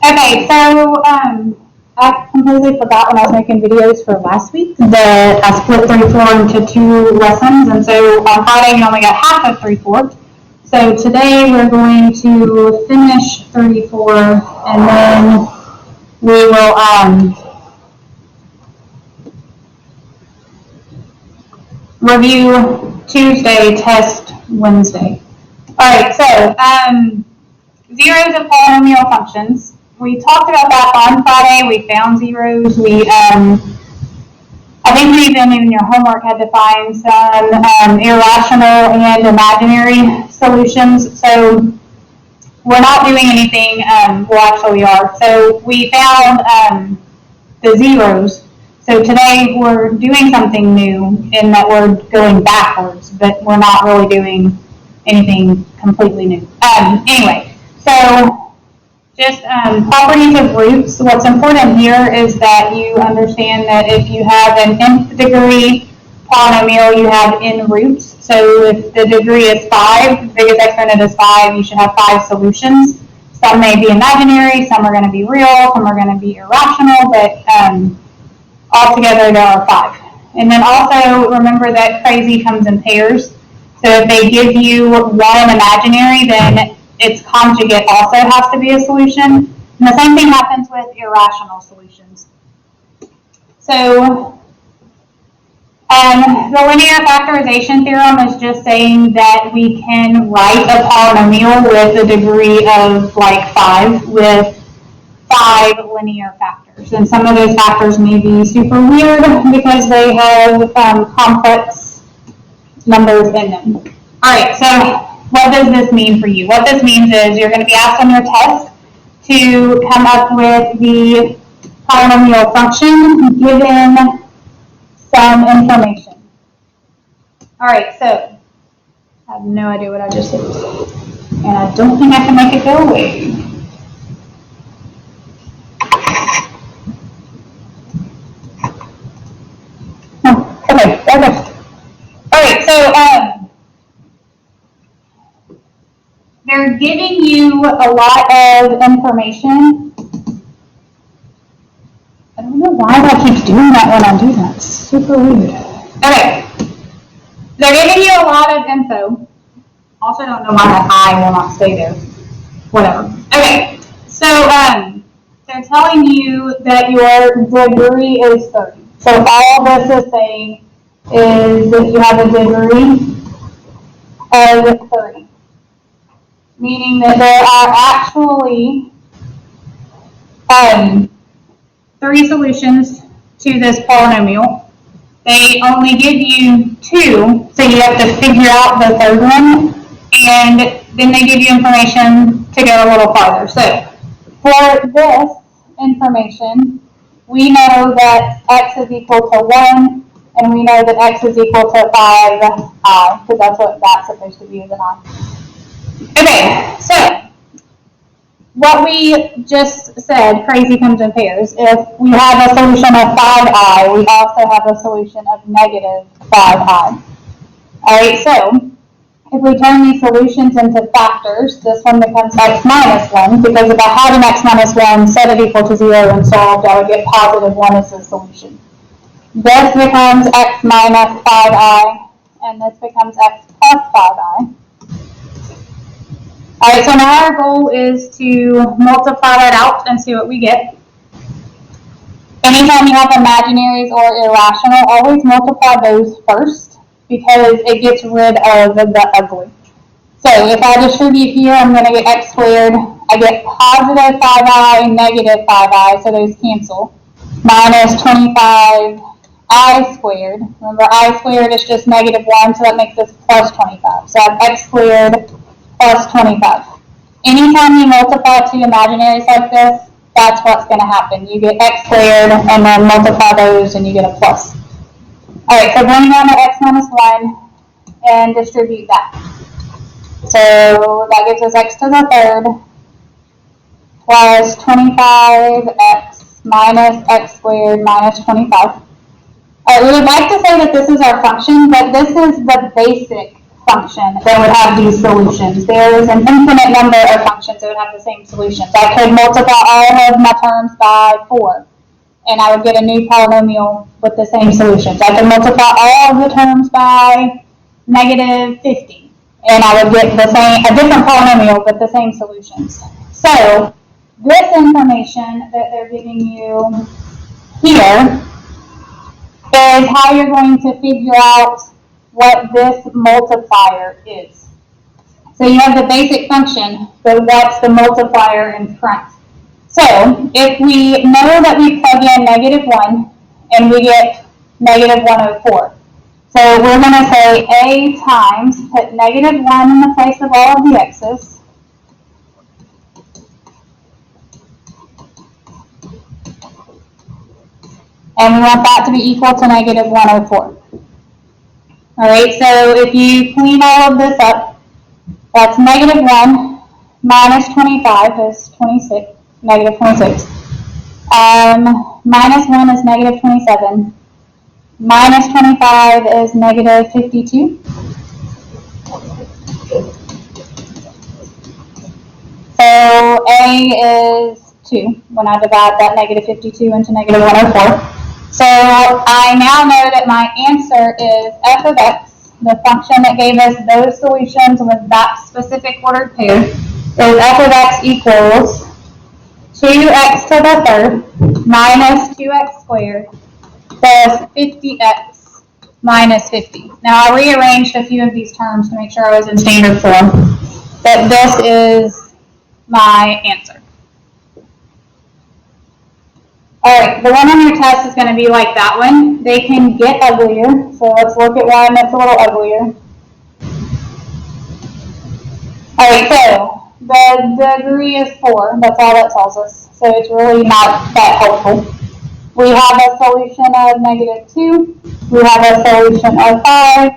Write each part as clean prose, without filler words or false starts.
Okay, so I completely forgot when I was making videos for last week that I split 34 into 2 lessons, and so on Friday we only got half of 34. So today we're going to finish 34, and then we will review Tuesday, test Wednesday. All right, so zeros of polynomial functions. We talked about that on Friday. We found zeros. I think we even in your homework had to find some irrational and imaginary solutions. So we're not doing anything. Well, actually we are. So we found the zeros. So today we're doing something new in that we're going backwards, but we're not really doing anything completely new. Anyway, so just properties of roots. What's important here is that you understand that if you have an nth degree polynomial, you have n roots. So if the degree is 5, the biggest exponent is 5, you should have 5 solutions. Some may be imaginary, some are going to be real, some are going to be irrational, but altogether there are 5. And then also remember that crazy comes in pairs. So if they give you one imaginary, then its conjugate also has to be a solution. And the same thing happens with irrational solutions. So the linear factorization theorem is just saying that we can write a polynomial with a degree of like 5 with 5 linear factors. And some of those factors may be super weird because they have complex numbers in them. All right, so what does this mean for you? What this means is you're going to be asked on your test to come up with the polynomial function given some information. All right, so I have no idea what I just did. And I don't think I can make it go away. Okay. All right, so they're giving you a lot of information. I don't know why that keeps doing that when I do that. It's super weird. Okay. They're giving you a lot of info. Also don't know why that I will not stay there. Whatever. Okay. So they're telling you that your degree is 30. So all this is saying is that you have a degree of 30. Meaning that there are actually 3 solutions to this polynomial. They only give you 2, so you have to figure out the third one, and then they give you information to go a little farther. So for this information, we know that x is equal to 1, and we know that x is equal to 5i, because that's what that's supposed to be as an I. Okay, so what we just said, crazy comes in pairs. If we have a solution of 5i, we also have a solution of negative 5i. All right, so if we turn these solutions into factors, this one becomes x minus 1, because if I had an x minus 1, set it equal to 0 and solved, I would get positive 1 as the solution. This becomes x minus 5i, and this becomes x plus 5i. All right, so now our goal is to multiply that out and see what we get. Anytime you have imaginaries or irrational, always multiply those first because it gets rid of the ugly. So if I distribute here, I'm going to get x squared. I get positive 5i, negative 5i, so those cancel. Minus 25i squared. Remember, I squared is just negative 1, so that makes this plus 25. So I have x squared plus 25. Anytime you multiply 2 imaginaries like this, that's what's going to happen. You get x squared, and then multiply those, and you get a plus. All right, so bring down the x minus 1 and distribute that. So that gives us x to the third plus 25x minus x squared minus 25. All right, we would like to say that this is our function, but this is the basic function that would have these solutions. There is an infinite number of functions that would have the same solutions. I could multiply all of my terms by 4, and I would get a new polynomial with the same solutions. I could multiply all of the terms by negative 50, and I would get a different polynomial with the same solutions. So this information that they're giving you here is how you're going to figure out what this multiplier is. So you have the basic function, but what's the multiplier in front? So if we know that we plug in -1 and we get -104. So we're going to say a times, put -1 in the place of all of the x's. And we want that to be equal to -104. All right, so if you clean all of this up, that's -1 minus 25 is 26, -26. Minus 1 is -27. Minus 25 is -52. So A is 2 when I divide that -52 into -104. So I now know that my answer is f of x, the function that gave us those solutions with that specific ordered pair, is f of x equals 2x to the third minus 2x squared plus 50x minus 50. Now I rearranged a few of these terms to make sure I was in standard form, but this is my answer. All right, the one on your test is going to be like that one. They can get uglier, so let's look at one that's a little uglier. All right, so the degree is 4. That's all that tells us, so it's really not that helpful. We have a solution of -2. We have a solution of 5.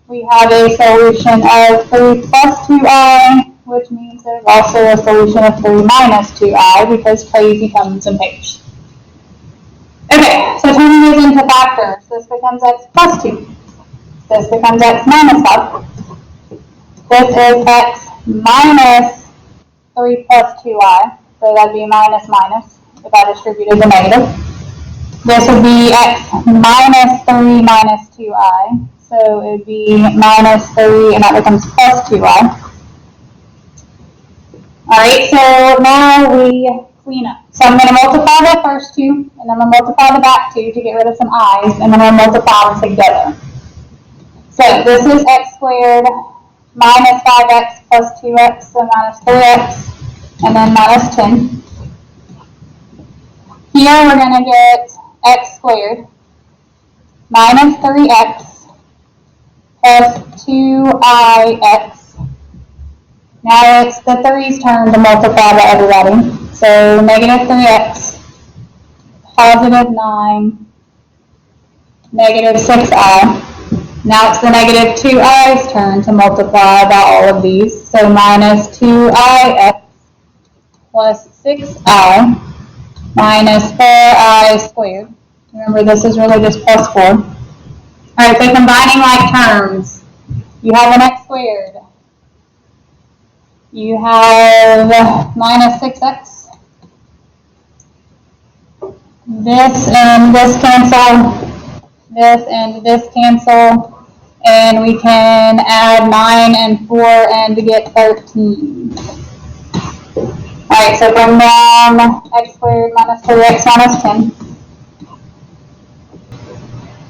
We have a solution of 3 plus 2i, which means there's also a solution of 3 minus 2i because crazy comes in pairs. Okay, so turning these into factors, this becomes x plus 2. This becomes x minus 5. This is x minus 3 plus 2i, so that would be minus minus if I distributed the negative. This would be x minus 3 minus 2i, so it would be minus 3, and that becomes plus 2i. All right, so now we clean up. So I'm going to multiply the first two, and then I'm going to multiply the back two to get rid of some i's, and then I'm going to multiply them together. So this is x squared minus 5x plus 2x, so minus 3x, and then minus 10. Here we're going to get x squared minus 3x plus 2ix. Now it's the 3's turn to multiply by everybody. So negative 3x, positive 9, negative 6i. Now it's the negative 2i's turn to multiply by all of these. So minus 2ix plus 6i minus 4i squared. Remember, this is really just plus 4. All right, so combining like terms, you have an x squared. You have minus 6x. This and this cancel. This and this cancel. And we can add 9 and 4 and get 13. Alright, so bring down x squared minus 3x minus 10.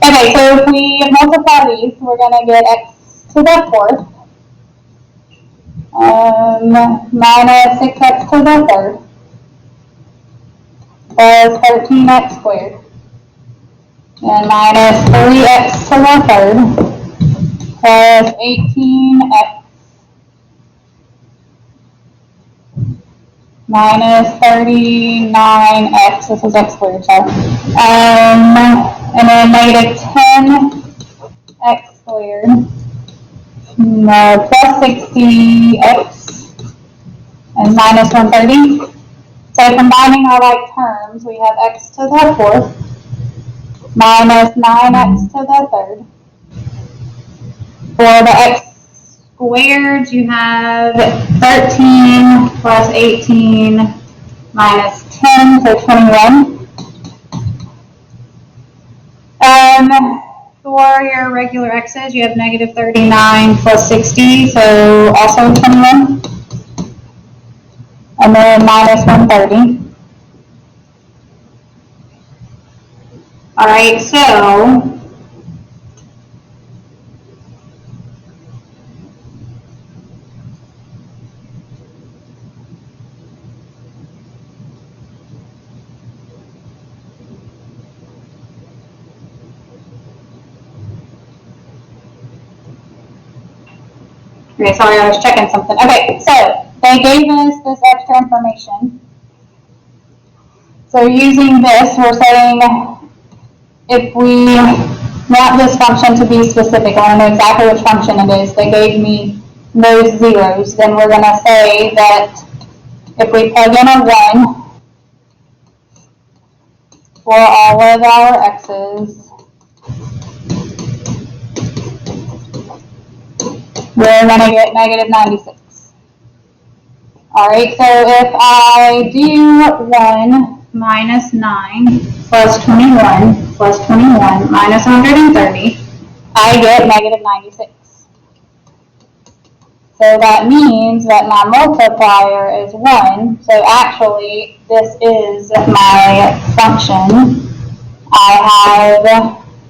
Okay, so if we multiply these, we're going to get x to the fourth. Minus 6x to the third plus 13x squared, and minus 3x to the third plus 18x minus 39x, this is x squared, sorry, and then negative 10x squared plus 60x and minus 130. So combining our like terms, we have x to the fourth minus 9x to the third. For the x squared, you have 13 plus 18 minus 10, so 21. For your regular x's, you have negative 39 plus 60, so also 21. And then minus 130. All right, so okay, sorry, I was checking something. Okay, so they gave us this extra information. So using this, we're saying if we want this function to be specific, I want to know exactly which function it is. They gave me those zeros. Then we're going to say that if we plug in a 1 for all of our x's, we're going to get negative 96. Alright, so if I do 1 minus 9 plus 21 plus 21 minus 130, I get negative 96. So that means that my multiplier is 1. So actually, this is my function. I have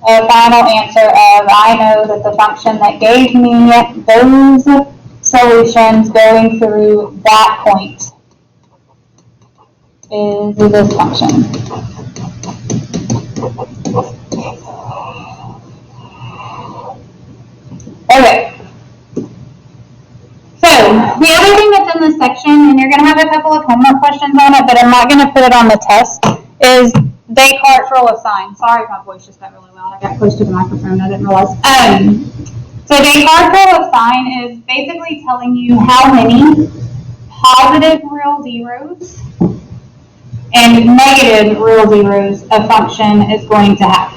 a final answer of, I know that the function that gave me those solutions going through that point is this function. Okay. So, the other thing that's in this section, and you're going to have a couple of homework questions on it, but I'm not going to put it on the test, is Descartes' rule of sign. Sorry if my voice just got really loud. I got close to the microphone. I didn't realize. So Descartes' rule of sign is basically telling you how many positive real zeros and negative real zeros a function is going to have,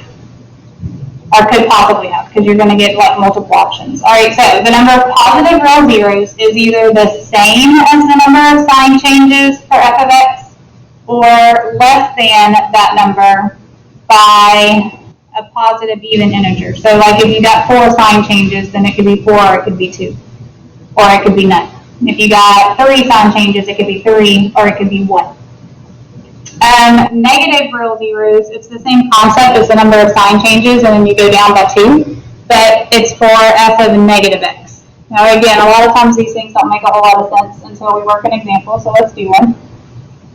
or could possibly have, because you're going to get like multiple options. All right, so the number of positive real zeros is either the same as the number of sign changes for f of x, or less than that number by a positive even integer. So like if you got 4 sign changes, then it could be 4, or it could be 2, or it could be none. If you got 3 sign changes, it could be 3, or it could be 1. Negative real zeros, it's the same concept as the number of sign changes, and then you go down by 2, but it's for f of negative x. Now again, a lot of times these things don't make a whole lot of sense until we work an example, so let's do one.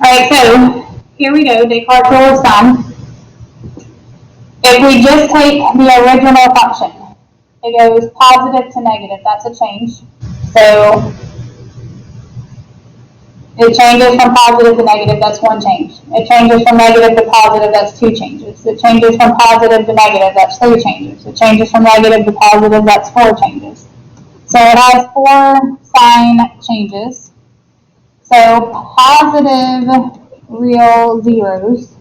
Alright, so here we go, Descartes' rule of sign. If we just take the original function, it goes positive to negative, that's a change. So it changes from positive to negative, that's 1 change. It changes from negative to positive, that's 2 changes. It changes from positive to negative, that's 3 changes. It changes from negative to positive, that's 4 changes. So it has 4 sign changes. So positive real zeros,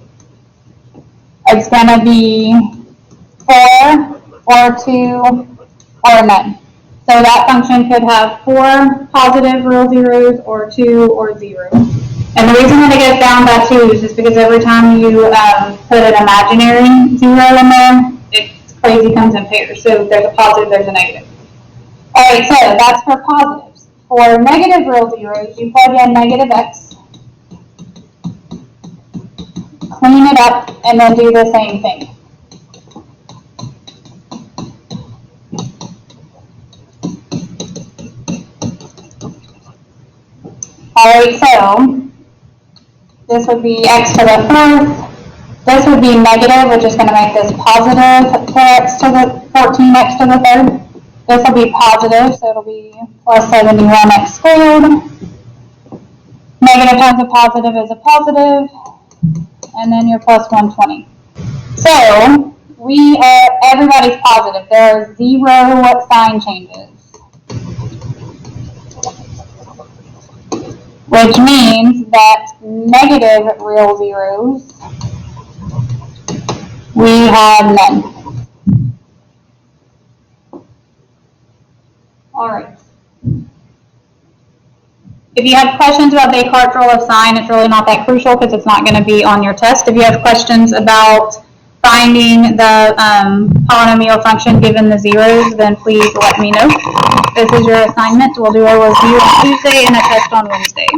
it's going to be 4, or 2, or none. So that function could have 4 positive real zeros, or 2, or 0. And the reason that it goes down by 2 is just because every time you put an imaginary 0 in there, it crazy comes in pairs. So if there's a positive, there's a negative. Alright, so that's for positives. For negative real zeros, you plug in negative x, clean it up, and then do the same thing. Alright, so this would be x to the 4th. This would be negative, which is going to make this positive 4x to the 14x to the 3rd. This will be positive, so it'll be plus 71x squared. Negative times a positive is a positive, and then your plus 120. So everybody's positive. There are 0 sign changes, which means that negative real zeros, we have none. All right. If you have questions about Descartes' rule of sign, it's really not that crucial because it's not going to be on your test. If you have questions about finding the polynomial function given the zeros, then please let me know. This is your assignment. We'll do a review on Tuesday and a test on Wednesday.